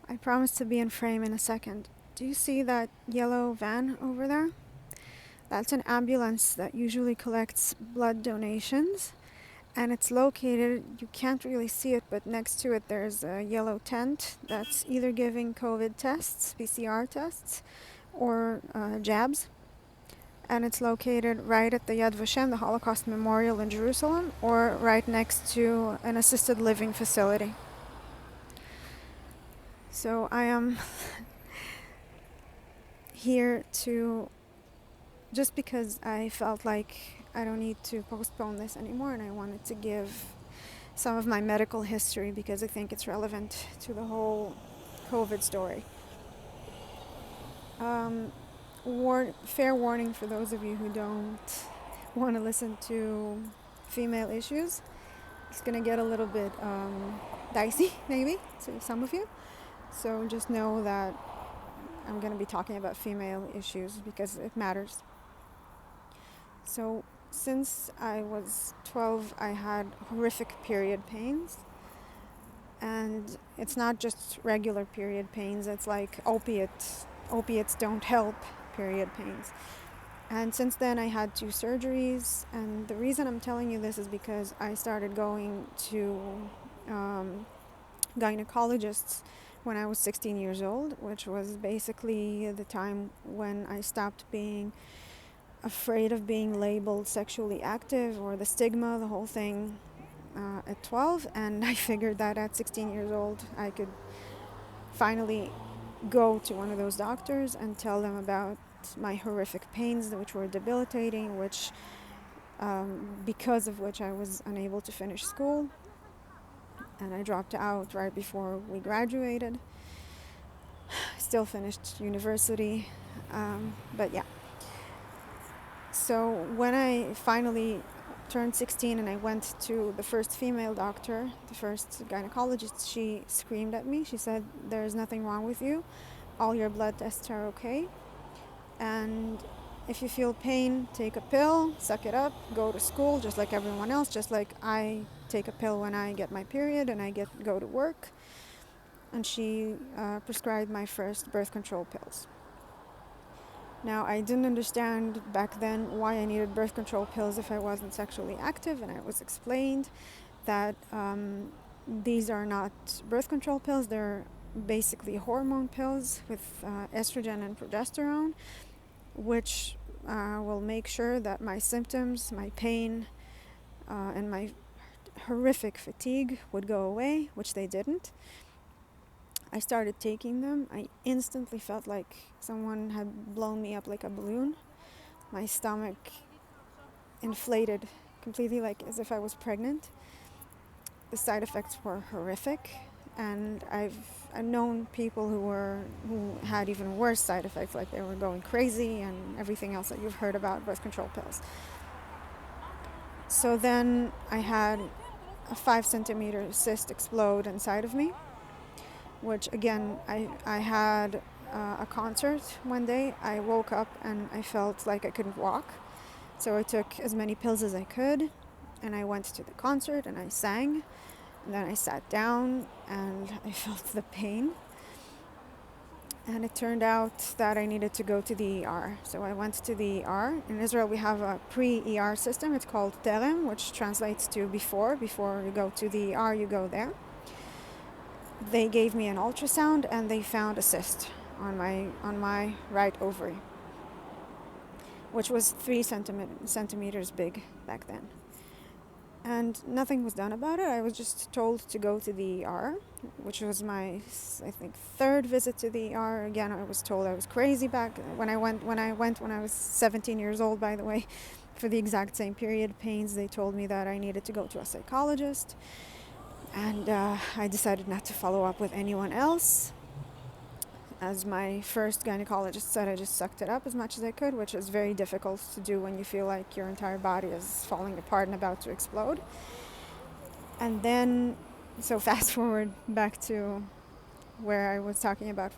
I promise to be in frame in a second. Do you see that yellow van over there? That's an ambulance that usually collects blood donations, and it's located, you can't really see it, but next to it there's a yellow tent that's either giving COVID tests, PCR tests, or jabs. And it's located right at the Yad Vashem, the Holocaust Memorial in Jerusalem, or right next to an assisted living facility. So I am here to, just because I felt like I don't need to postpone this anymore, and I wanted to give some of my medical history because I think it's relevant to the whole COVID story. Fair warning for those of you who don't want to listen to female issues. It's going to get a little bit dicey, maybe, to some of you. So just know that I'm going to be talking about female issues because it matters. So since I was 12, I had horrific period pains. And it's not just regular period pains, it's like opiates don't help period pains. And since then I had 2 surgeries, and the reason I'm telling you this is because I started going to gynecologists when I was 16 years old, which was basically the time when I stopped being afraid of being labeled sexually active, or the stigma, the whole thing, at 12, and I figured that at 16 years old I could finally go to one of those doctors and tell them about my horrific pains, which were debilitating, which because of which I was unable to finish school, and I dropped out right before we graduated. Still finished university, but yeah. So when I finally turned 16 and I went to the first female doctor, the first gynecologist, she screamed at me. She said, "There's nothing wrong with you. All your blood tests are okay. And if you feel pain, take a pill, suck it up, go to school just like everyone else, just like I take a pill when I get my period and I go to work." And she prescribed my first birth control pills. Now, I didn't understand back then why I needed birth control pills if I wasn't sexually active, and I was explained that these are not birth control pills, they're basically hormone pills with estrogen and progesterone, which will make sure that my symptoms, my pain, and my horrific fatigue would go away, which they didn't. I started taking them. I instantly felt like someone had blown me up like a balloon. My stomach inflated completely, like as if I was pregnant. The side effects were horrific, and I've known people who had even worse side effects, like they were going crazy and everything else that you've heard about birth control pills. So then I had a 5-centimeter cyst explode inside of me, which again, I had a concert one day. I woke up and I felt like I couldn't walk. So I took as many pills as I could, and I went to the concert and I sang. And then I sat down and I felt the pain. And it turned out that I needed to go to the ER. So I went to the ER. In Israel, we have a pre-ER system. It's called Terem, which translates to before. Before you go to the ER, you go there. They gave me an ultrasound and they found a cyst on my right ovary, which was 3 centimeters big back then. And nothing was done about it. I was just told to go to the ER, which was my, I think, 3rd visit to the ER. Again, I was told I was crazy back when I went when I was 17 years old, by the way, for the exact same period pains. They told me that I needed to go to a psychologist. And I decided not to follow up with anyone else. As my first gynecologist said, I just sucked it up as much as I could, which is very difficult to do when you feel like your entire body is falling apart and about to explode. And then, so fast forward back to where I was talking about,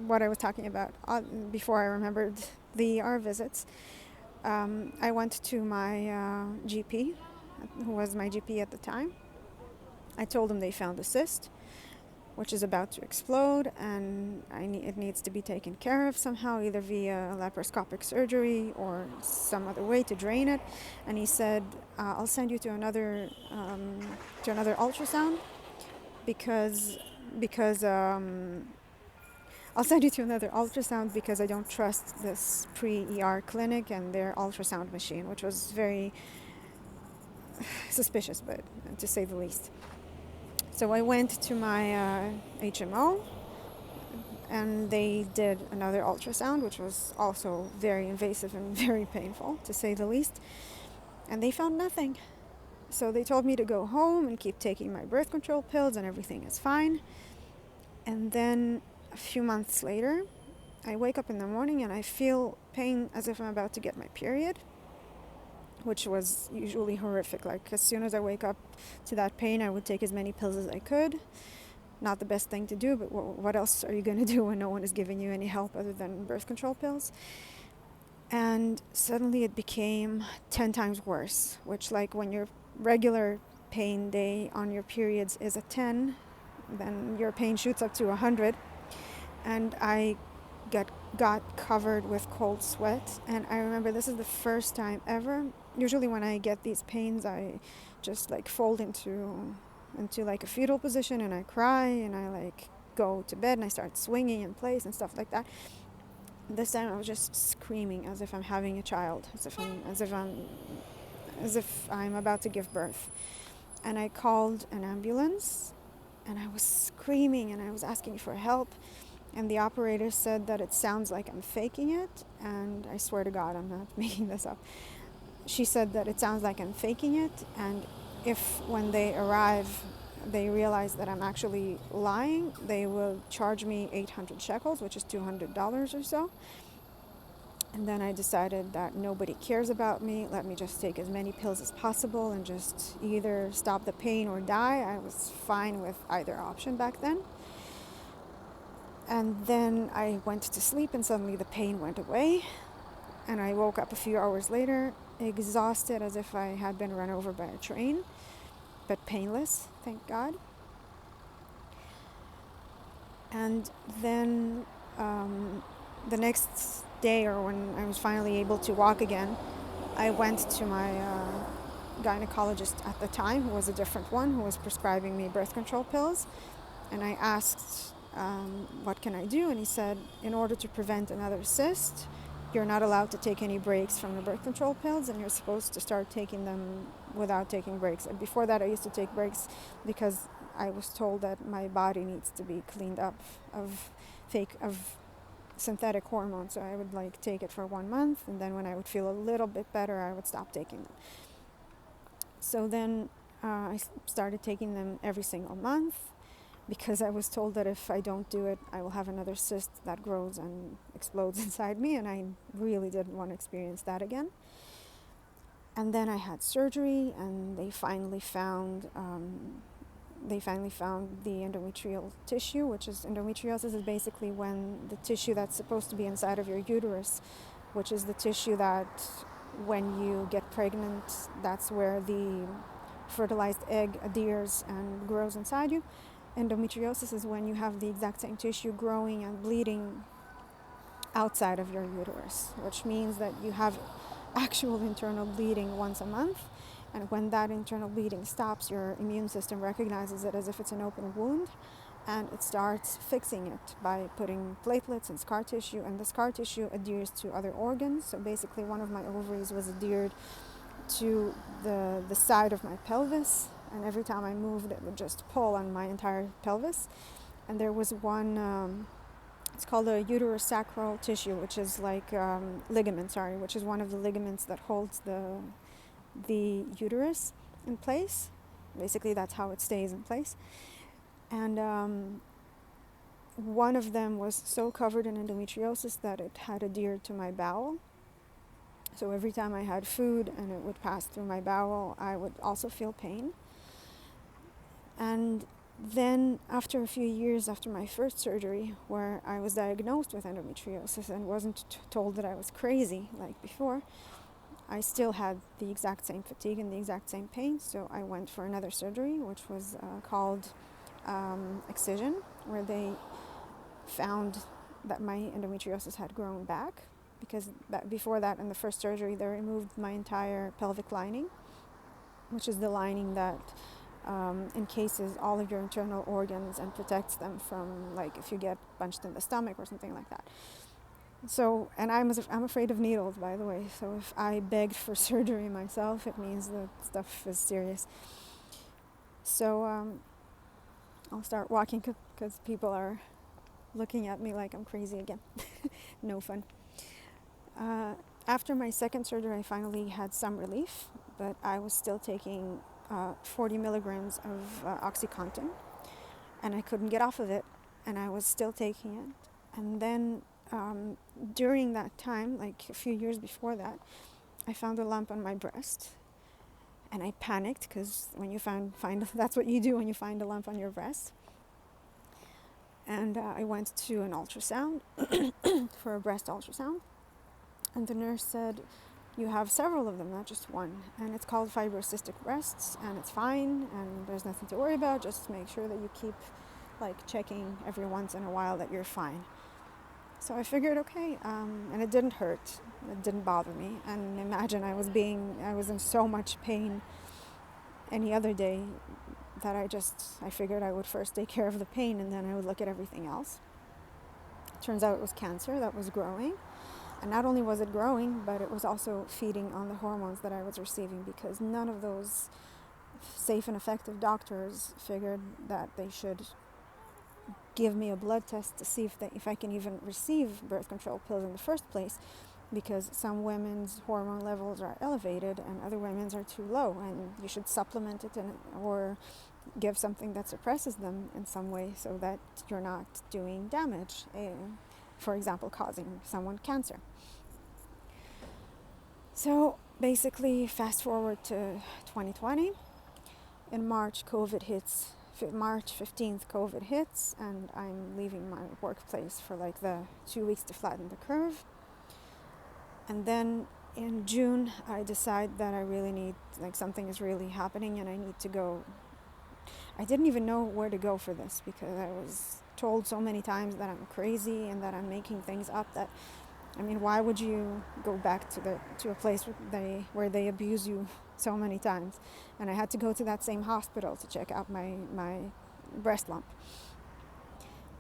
what I was talking about before I remembered the ER visits. I went to my GP, who was my GP at the time. I told him they found a cyst. which is about to explode, and it needs to be taken care of somehow, either via laparoscopic surgery or some other way to drain it. And he said, I'll send you to another ultrasound because I'll send you to another ultrasound because I don't trust this pre-ER clinic and their ultrasound machine, which was very suspicious, but to say the least. So I went to my HMO, and they did another ultrasound, which was also very invasive and very painful, to say the least. And they found nothing. So they told me to go home and keep taking my birth control pills and everything is fine. And then a few months later, I wake up in the morning and I feel pain as if I'm about to get my period, which was usually horrific. Like, as soon as I wake up to that pain, I would take as many pills as I could. Not the best thing to do, but what else are you going to do when no one is giving you any help other than birth control pills? And suddenly it became 10 times worse, which, like, when your regular pain day on your periods is a 10, then your pain shoots up to 100. And I got covered with cold sweat. And I remember this is the first time ever. Usually when I get these pains, I just like fold into like a fetal position and I cry and I like go to bed and I start swinging in place and stuff like that. This time I was just screaming as if I'm having a child, as if I'm about to give birth. And I called an ambulance and I was screaming and I was asking for help. And the operator said that it sounds like I'm faking it. And I swear to God, I'm not making this up. She said that it sounds like I'm faking it. And if when they arrive, they realize that I'm actually lying, they will charge me 800 shekels, which is $200 or so. And then I decided that nobody cares about me. Let me just take as many pills as possible and just either stop the pain or die. I was fine with either option back then. And then I went to sleep and suddenly the pain went away. And I woke up a few hours later, exhausted as if I had been run over by a train, but painless, thank God. And then the next day, or when I was finally able to walk again, I went to my gynecologist at the time, who was a different one, who was prescribing me birth control pills. And I asked, what can I do? And he said, in order to prevent another cyst, you're not allowed to take any breaks from the birth control pills, and you're supposed to start taking them without taking breaks. And before that, I used to take breaks because I was told that my body needs to be cleaned up of synthetic hormones. So I would like take it for 1 month, and then when I would feel a little bit better, I would stop taking them. So then I started taking them every single month, because I was told that if I don't do it, I will have another cyst that grows and explodes inside me, and I really didn't want to experience that again. And then I had surgery, and they finally found the endometrial tissue, which is endometriosis is basically when the tissue that's supposed to be inside of your uterus, which is the tissue that when you get pregnant, that's where the fertilized egg adheres and grows inside you. Endometriosis is when you have the exact same tissue growing and bleeding outside of your uterus, which means that you have actual internal bleeding once a month. And when that internal bleeding stops, your immune system recognizes it as if it's an open wound, and it starts fixing it by putting platelets and scar tissue, and the scar tissue adheres to other organs. So basically one of my ovaries was adhered to the side of my pelvis, and every time I moved it would just pull on my entire pelvis. And there was one, it's called a uterosacral tissue, which is like which is one of the ligaments that holds the uterus in place. Basically that's how it stays in place. And one of them was so covered in endometriosis that it had adhered to my bowel. So every time I had food and it would pass through my bowel, I would also feel pain. And then after a few years after my first surgery, where I was diagnosed with endometriosis and wasn't told that I was crazy like before, I still had the exact same fatigue and the exact same pain. So I went for another surgery, which was called excision where they found that my endometriosis had grown back, because before that, in the first surgery, they removed my entire pelvic lining, which is the lining that encases all of your internal organs and protects them from, like, if you get punched in the stomach or something like that. So, and I'm afraid of needles, by the way. So if I begged for surgery myself, it means that stuff is serious. So I'll start walking because people are looking at me like I'm crazy again. No fun. After my second surgery, I finally had some relief, but I was still taking 40 milligrams of OxyContin, and I couldn't get off of it, and I was still taking it. And then during that time, like a few years before that, I found a lump on my breast, and I panicked because when you find that's what you do when you find a lump on your breast. And I went to an ultrasound for a breast ultrasound, and the nurse said, "You have several of them, not just one, and it's called fibrocystic breasts, and it's fine, and there's nothing to worry about. Just make sure that you keep like checking every once in a while that you're fine." So I figured, okay, and it didn't hurt, it didn't bother me. And imagine I was in so much pain any other day that I figured I would first take care of the pain and then I would look at everything else. Turns out it was cancer that was growing. And not only was it growing, but it was also feeding on the hormones that I was receiving, because none of those safe and effective doctors figured that they should give me a blood test to see if I can even receive birth control pills in the first place, because some women's hormone levels are elevated and other women's are too low, and you should supplement it or give something that suppresses them in some way so that you're not doing damage, for example, causing someone cancer. So basically, fast forward to 2020. In March, COVID hits. March 15th, COVID hits, and I'm leaving my workplace for like the 2 weeks to flatten the curve. And then in June, I decide that I really need, like, something is really happening and I need to go. I didn't even know where to go for this, because I was told so many times that I'm crazy and that I'm making things up. That, I mean, why would you go back to a place where they abuse you so many times? And I had to go to that same hospital to check out my breast lump.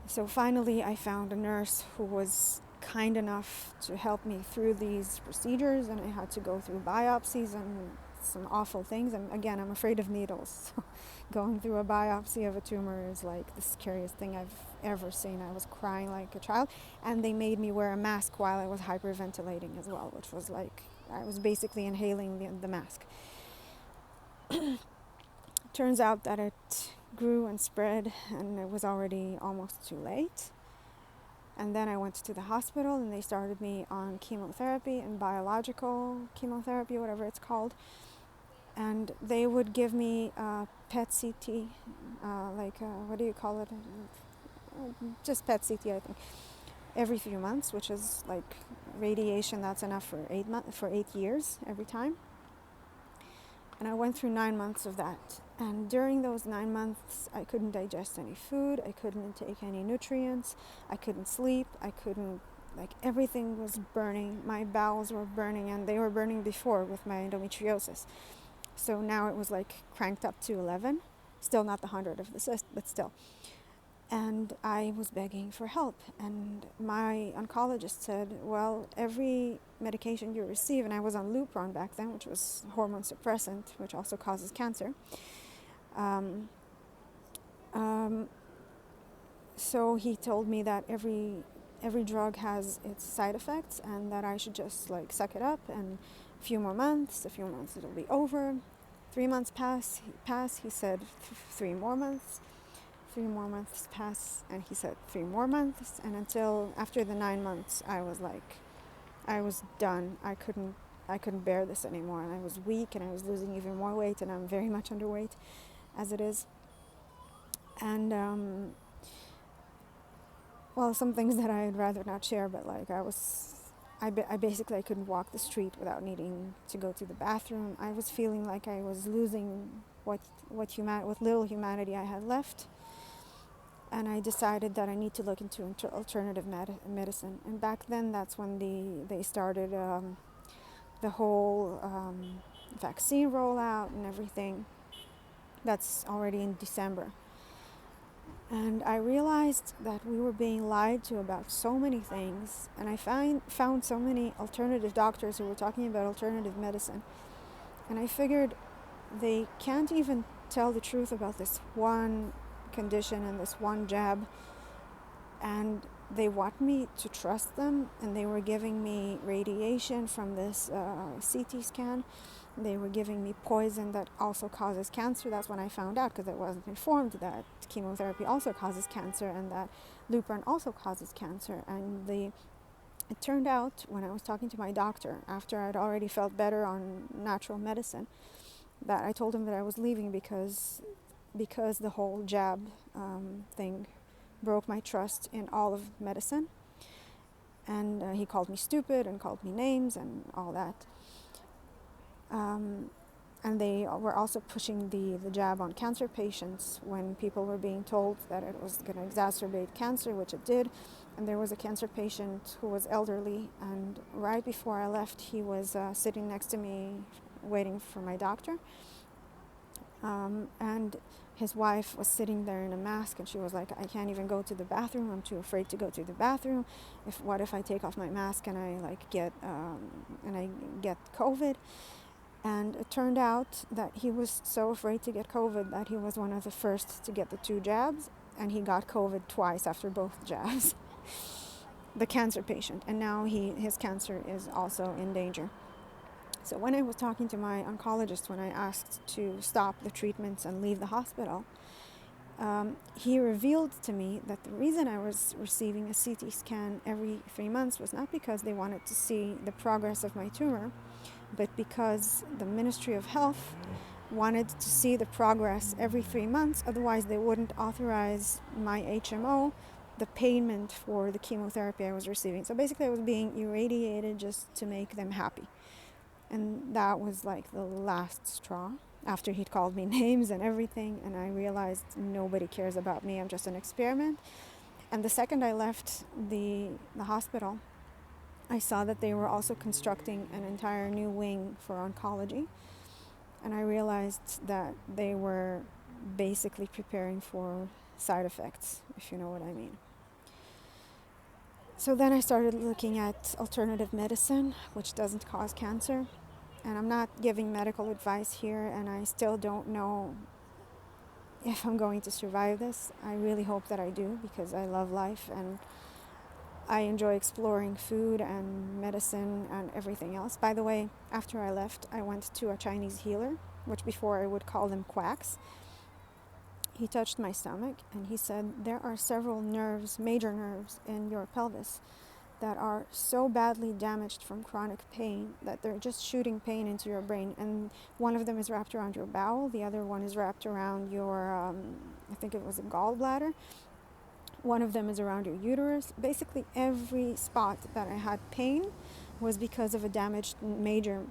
So finally I found a nurse who was kind enough to help me through these procedures, and I had to go through biopsies and some awful things. And again, I'm afraid of needles. So going through a biopsy of a tumor is like the scariest thing I've ever seen. I was crying like a child, and they made me wear a mask while I was hyperventilating as well, which was like I was basically inhaling the mask. Turns out that it grew and spread, and it was already almost too late. And then I went to the hospital, and they started me on chemotherapy and biological chemotherapy, whatever it's called. And they would give me PET CT, what do you call it? Just PET CT, I think, every few months, which is like radiation that's enough for 8 years every time. And I went through 9 months of that. And during those 9 months, I couldn't digest any food. I couldn't take any nutrients. I couldn't sleep. Everything was burning. My bowels were burning, and they were burning before with my endometriosis. So now it was like cranked up to 11. Still not the 100 of the cyst, but still. And I was begging for help. And my oncologist said, well, every medication you receive, and I was on Lupron back then, which was hormone suppressant, which also causes cancer. So he told me that every drug has its side effects, and that I should just like suck it up, and a few more months it'll be over. 3 months pass, he said 3 more months. 3 more months pass, and he said 3 more months, and until after the 9 months, I was done. I couldn't bear this anymore, and I was weak, and I was losing even more weight, and I'm very much underweight as it is. And some things that I'd rather not share, but like I basically couldn't walk the street without needing to go to the bathroom. I was feeling like I was losing what little humanity I had left. and I decided that I need to look into alternative medicine. And back then, that's when they started the whole vaccine rollout and everything. That's already in December. And I realized that we were being lied to about so many things. And I found so many alternative doctors who were talking about alternative medicine. And I figured they can't even tell the truth about this one condition and this one jab. And they want me to trust them. And they were giving me radiation from this CT scan. They were giving me poison that also causes cancer. That's when I found out, because I wasn't informed that chemotherapy also causes cancer and that Lupron also causes cancer. And it turned out, when I was talking to my doctor, after I'd already felt better on natural medicine, that I told him that I was leaving because the whole jab thing broke my trust in all of medicine. And he called me stupid and called me names and all that. And they were also pushing the jab on cancer patients when people were being told that it was going to exacerbate cancer, which it did. And there was a cancer patient who was elderly, and right before I left, he was sitting next to me waiting for my doctor. And his wife was sitting there in a mask, and she was like, I can't even go to the bathroom. I'm too afraid to go to the bathroom. What if I take off my mask and I get COVID? And it turned out that he was so afraid to get COVID that he was one of the first to get the 2 jabs, and he got COVID twice after both jabs. The cancer patient, and now his cancer is also in danger. So when I was talking to my oncologist, when I asked to stop the treatments and leave the hospital, he revealed to me that the reason I was receiving a CT scan every 3 months was not because they wanted to see the progress of my tumor, but because the Ministry of Health wanted to see the progress every 3 months. Otherwise, they wouldn't authorize my HMO the payment for the chemotherapy I was receiving. So basically, I was being irradiated just to make them happy. And that was like the last straw. After he'd called me names and everything, and I realized nobody cares about me. I'm just an experiment. And the second I left the hospital, I saw that they were also constructing an entire new wing for oncology. And I realized that they were basically preparing for side effects, if you know what I mean. So then I started looking at alternative medicine, which doesn't cause cancer. And I'm not giving medical advice here, and I still don't know if I'm going to survive this. I really hope that I do, because I love life and I enjoy exploring food and medicine and everything else. By the way, after I left, I went to a Chinese healer, which before I would call them quacks. He touched my stomach and he said, there are several nerves, major nerves in your pelvis that are so badly damaged from chronic pain that they're just shooting pain into your brain. And one of them is wrapped around your bowel. The other one is wrapped around your, I think it was a gallbladder. One of them is around your uterus. Basically, every spot that I had pain was because of a damaged, major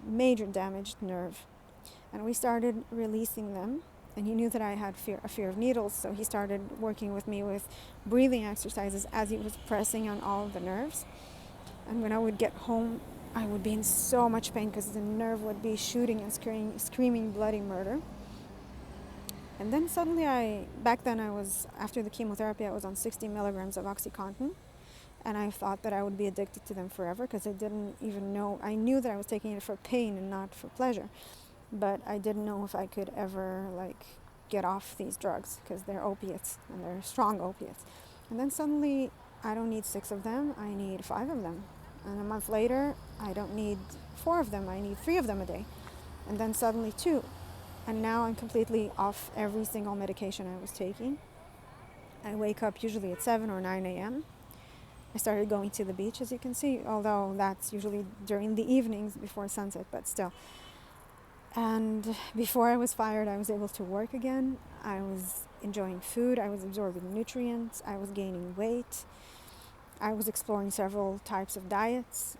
damaged nerve. And we started releasing them. And he knew that I had a fear of needles, so he started working with me with breathing exercises as he was pressing on all of the nerves. And when I would get home, I would be in so much pain because the nerve would be shooting and screaming bloody murder. And then suddenly back then after the chemotherapy, I was on 60 milligrams of OxyContin. And I thought that I would be addicted to them forever because I didn't even know. I knew that I was taking it for pain and not for pleasure. But I didn't know if I could ever get off these drugs because they're opiates and they're strong opiates. And then suddenly I don't need 6 of them, I need 5 of them. And a month later, I don't need 4 of them, I need 3 of them a day. And then suddenly 2. And now I'm completely off every single medication I was taking. I wake up usually at 7 or 9 a.m. I started going to the beach, as you can see, although that's usually during the evenings before sunset, but still. And before I was fired, I was able to work again. I was enjoying food. I was absorbing nutrients. I was gaining weight. I was exploring several types of diets.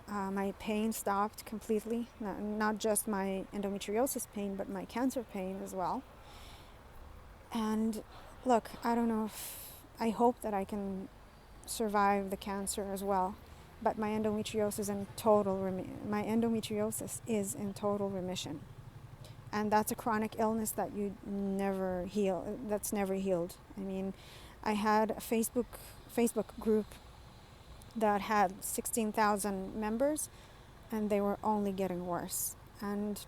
My pain stopped completely. Not just my endometriosis pain, but my cancer pain as well. And look, I don't know I hope that I can survive the cancer as well. But my endometriosis is in total remission. And that's a chronic illness that you never heal, that's never healed. I mean, I had a Facebook group that had 16,000 members, and they were only getting worse. And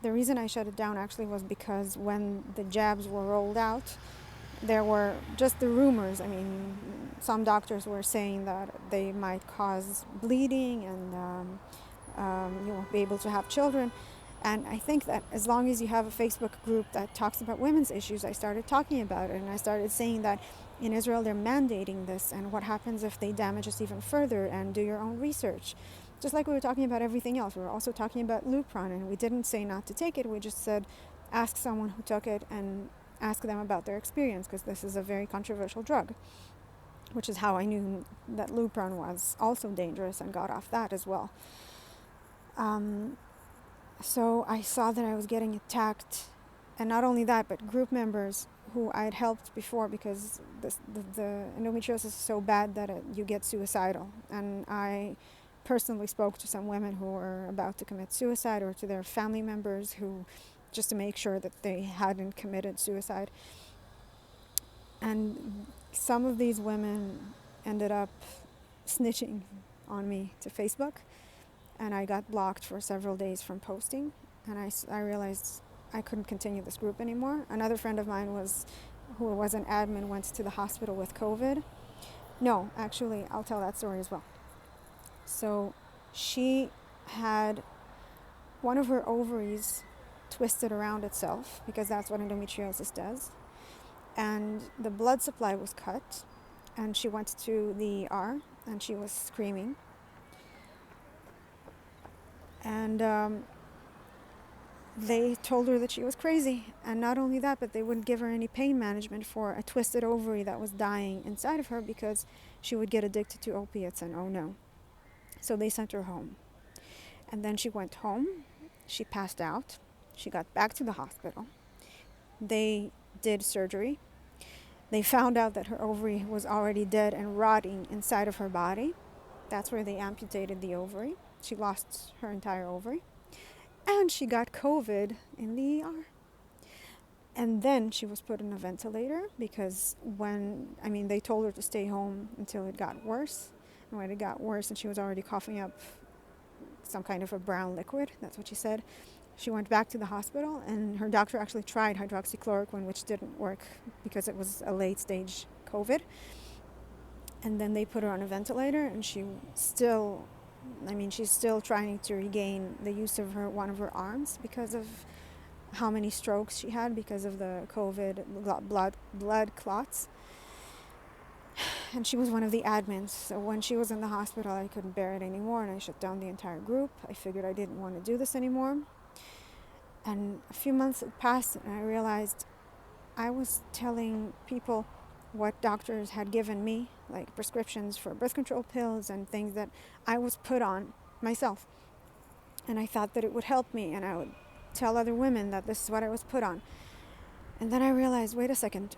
the reason I shut it down actually was because when the jabs were rolled out, there were just the rumors. I mean, some doctors were saying that they might cause bleeding and you won't be able to have children. And I think that as long as you have a Facebook group that talks about women's issues, I started talking about it, and I started saying that in Israel they're mandating this, and what happens if they damage us even further, and do your own research. Just like we were talking about everything else, we were also talking about Lupron, and we didn't say not to take it, we just said ask someone who took it and ask them about their experience, because this is a very controversial drug, which is how I knew that Lupron was also dangerous and got off that as well. So I saw that I was getting attacked, and not only that, but group members who I had helped before, because the endometriosis is so bad that you get suicidal. And I personally spoke to some women who were about to commit suicide, or to their family members who, just to make sure that they hadn't committed suicide. And some of these women ended up snitching on me to Facebook, and I got blocked for several days from posting, and I realized I couldn't continue this group anymore. Another friend of mine who was an admin, went to the hospital with COVID. No, actually, I'll tell that story as well. So she had one of her ovaries twisted around itself, because that's what endometriosis does, and the blood supply was cut, and she went to the ER, and she was screaming. And they told her that she was crazy. And not only that, but they wouldn't give her any pain management for a twisted ovary that was dying inside of her, because she would get addicted to opiates, and oh no. So they sent her home. And then she went home. She passed out. She got back to the hospital. They did surgery. They found out that her ovary was already dead and rotting inside of her body. That's where they amputated the ovary. She lost her entire ovary. And she got COVID in the ER. And then she was put on a ventilator, because they told her to stay home until it got worse. And when it got worse and she was already coughing up some kind of a brown liquid, that's what she said, she went back to the hospital, and her doctor actually tried hydroxychloroquine, which didn't work because it was a late stage COVID. And then they put her on a ventilator, and she's still trying to regain the use of one of her arms, because of how many strokes she had because of the COVID blood clots. And she was one of the admins. So when she was in the hospital, I couldn't bear it anymore, and I shut down the entire group. I figured I didn't want to do this anymore. And a few months had passed, and I realized I was telling people what doctors had given me, like prescriptions for birth control pills and things that I was put on myself. And I thought that it would help me, and I would tell other women that this is what I was put on. And then I realized, wait a second,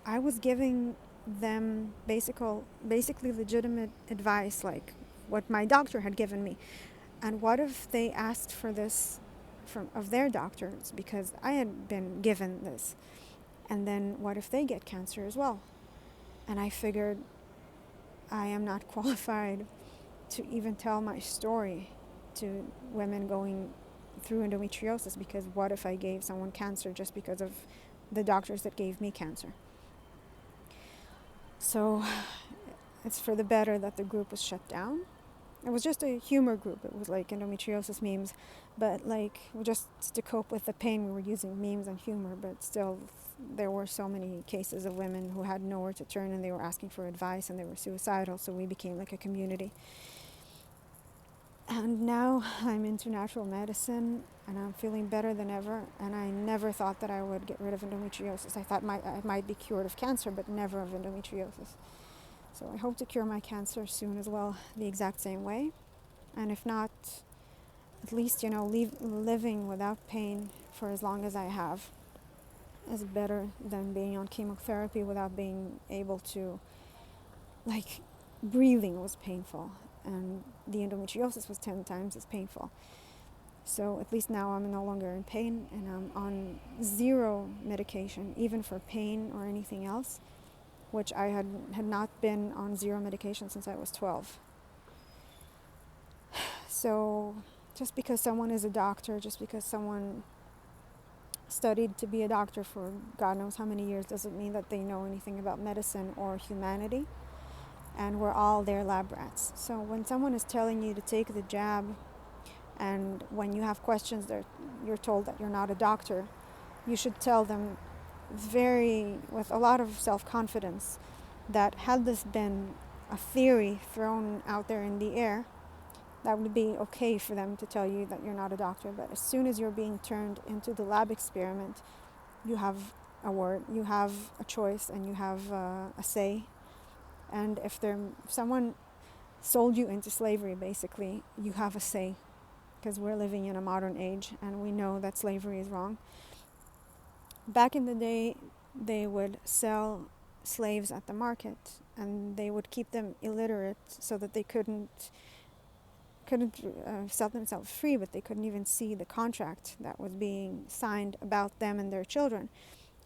I was giving them basically legitimate advice, like what my doctor had given me. And what if they asked for this of their doctors, because I had been given this? And then what if they get cancer as well? And I figured I am not qualified to even tell my story to women going through endometriosis, because what if I gave someone cancer just because of the doctors that gave me cancer? So it's for the better that the group was shut down. It was just a humor group. It was like endometriosis memes, but just to cope with the pain, we were using memes and humor, but still there were so many cases of women who had nowhere to turn, and they were asking for advice, and they were suicidal, so we became like a community. And now I'm into natural medicine, and I'm feeling better than ever, and I never thought that I would get rid of endometriosis. I thought I might be cured of cancer, but never of endometriosis. So I hope to cure my cancer soon as well, the exact same way. And if not, at least, living without pain for as long as I have. is better than being on chemotherapy without being able to, like, breathing was painful, and the endometriosis was 10 times as painful. So at least now I'm no longer in pain, and I'm on zero medication, even for pain or anything else, which I had not been on zero medication since I was 12. So just because someone is a doctor, just because someone studied to be a doctor for God knows how many years, doesn't mean that they know anything about medicine or humanity. And we're all their lab rats. So when someone is telling you to take the jab, and when you have questions, you're told that you're not a doctor, you should tell them with a lot of self-confidence, that had this been a theory thrown out there in the air, that would be okay for them to tell you that you're not a doctor. But as soon as you're being turned into the lab experiment, you have a word, you have a choice, and you have a say. And if someone sold you into slavery, basically, you have a say, because we're living in a modern age and we know that slavery is wrong. Back in the day, they would sell slaves at the market, and they would keep them illiterate so that they couldn't sell themselves free, but they couldn't even see the contract that was being signed about them and their children,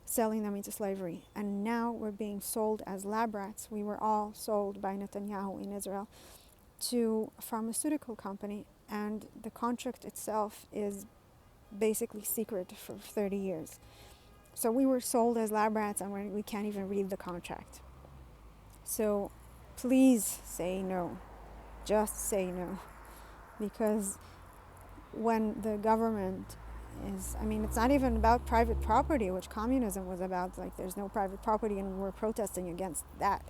selling them into slavery. And now we're being sold as lab rats. We were all sold by Netanyahu in Israel to a pharmaceutical company, and the contract itself is basically secret for 30 years. So we were sold as lab rats, and we can't even read the contract. So please say no. Just say no. Because when the government it's not even about private property, which communism was about. Like, there's no private property, and we're protesting against that.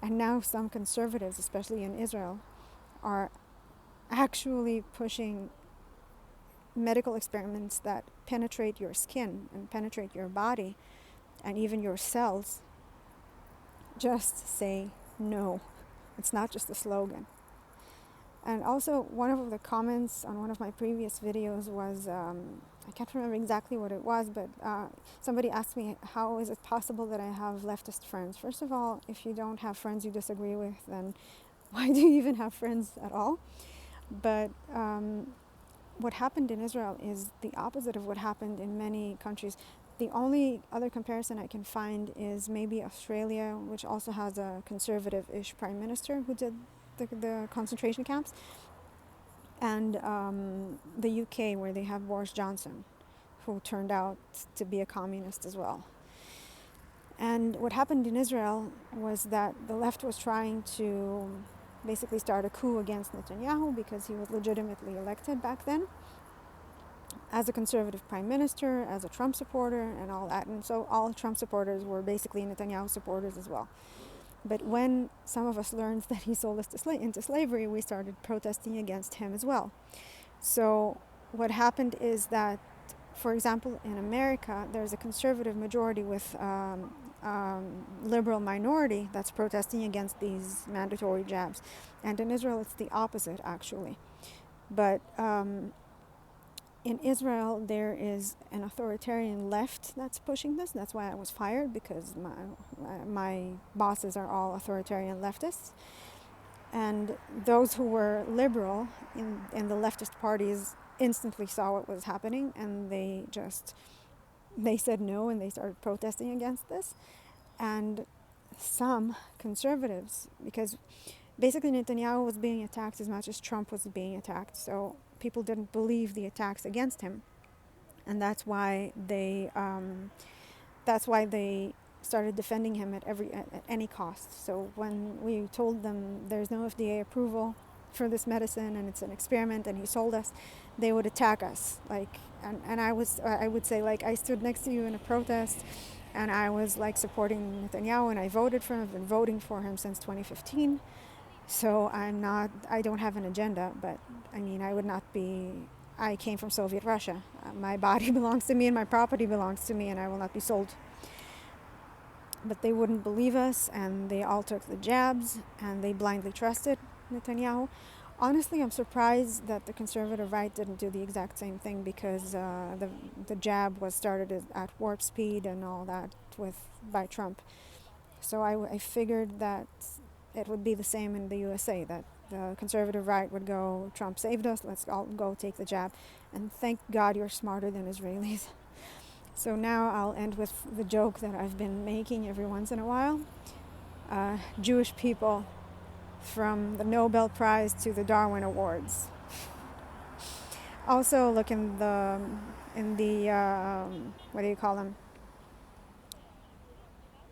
And now some conservatives, especially in Israel, are actually pushing medical experiments that penetrate your skin and penetrate your body and even your cells. Just say no. It's not just a slogan. And also, one of the comments on one of my previous videos was, I can't remember exactly what it was, but somebody asked me, how is it possible that I have leftist friends? First of all, if you don't have friends you disagree with, then why do you even have friends at all? But what happened in Israel is the opposite of what happened in many countries. The only other comparison I can find is maybe Australia, which also has a conservative-ish prime minister who did the concentration camps, and the UK, where they have Boris Johnson, who turned out to be a communist as well. And what happened in Israel was that the left was trying to basically start a coup against Netanyahu, because he was legitimately elected back then as a conservative prime minister, as a Trump supporter, and all that. And so all Trump supporters were basically Netanyahu supporters as well. But when some of us learned that he sold us into slavery, we started protesting against him as well. So what happened is that, for example, in America, there's a conservative majority with liberal minority that's protesting against these mandatory jabs. And in Israel, it's the opposite, actually. But in Israel, there is an authoritarian left that's pushing this. That's why I was fired, because my bosses are all authoritarian leftists. And those who were liberal in the leftist parties instantly saw what was happening, and they said no, and they started protesting against this. And some conservatives, because basically Netanyahu was being attacked as much as Trump was being attacked, so people didn't believe the attacks against him, and that's why they started defending him at any cost. So when we told them there's no FDA approval for this medicine and it's an experiment and he sold us, they would attack us. And I would say, like, I stood next to you in a protest, and I was like supporting Netanyahu, and I voted for him. I've been voting for him since 2015. So I don't have an agenda, but I came from Soviet Russia. My body belongs to me and my property belongs to me, and I will not be sold. But they wouldn't believe us, and they all took the jabs, and they blindly trusted Netanyahu. Honestly, I'm surprised that the conservative right didn't do the exact same thing, because the jab was started at warp speed and all that by Trump. So I figured that it would be the same in the USA, that the conservative right would go, Trump saved us, let's all go take the jab. And thank God you're smarter than Israelis. So now I'll end with the joke that I've been making every once in a while. Jewish people, from the Nobel Prize to the Darwin Awards. Also, look in the what do you call them?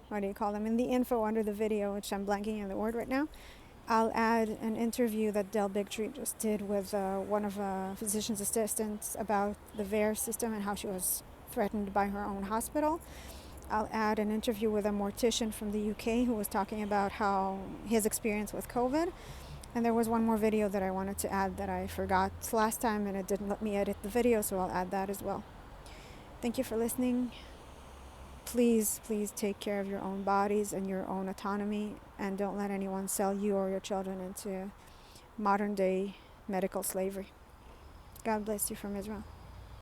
What do you call them? In the info under the video, which I'm blanking on the word right now, I'll add an interview that Bigtree just did with one of a physician's assistants about the VAERS system and how she was threatened by her own hospital. I'll add an interview with a mortician from the UK who was talking about how his experience with COVID. And there was one more video that I wanted to add that I forgot last time, and it didn't let me edit the video, so I'll add that as well. Thank you for listening. Please, please take care of your own bodies and your own autonomy, and don't let anyone sell you or your children into modern day medical slavery. God bless you from Israel.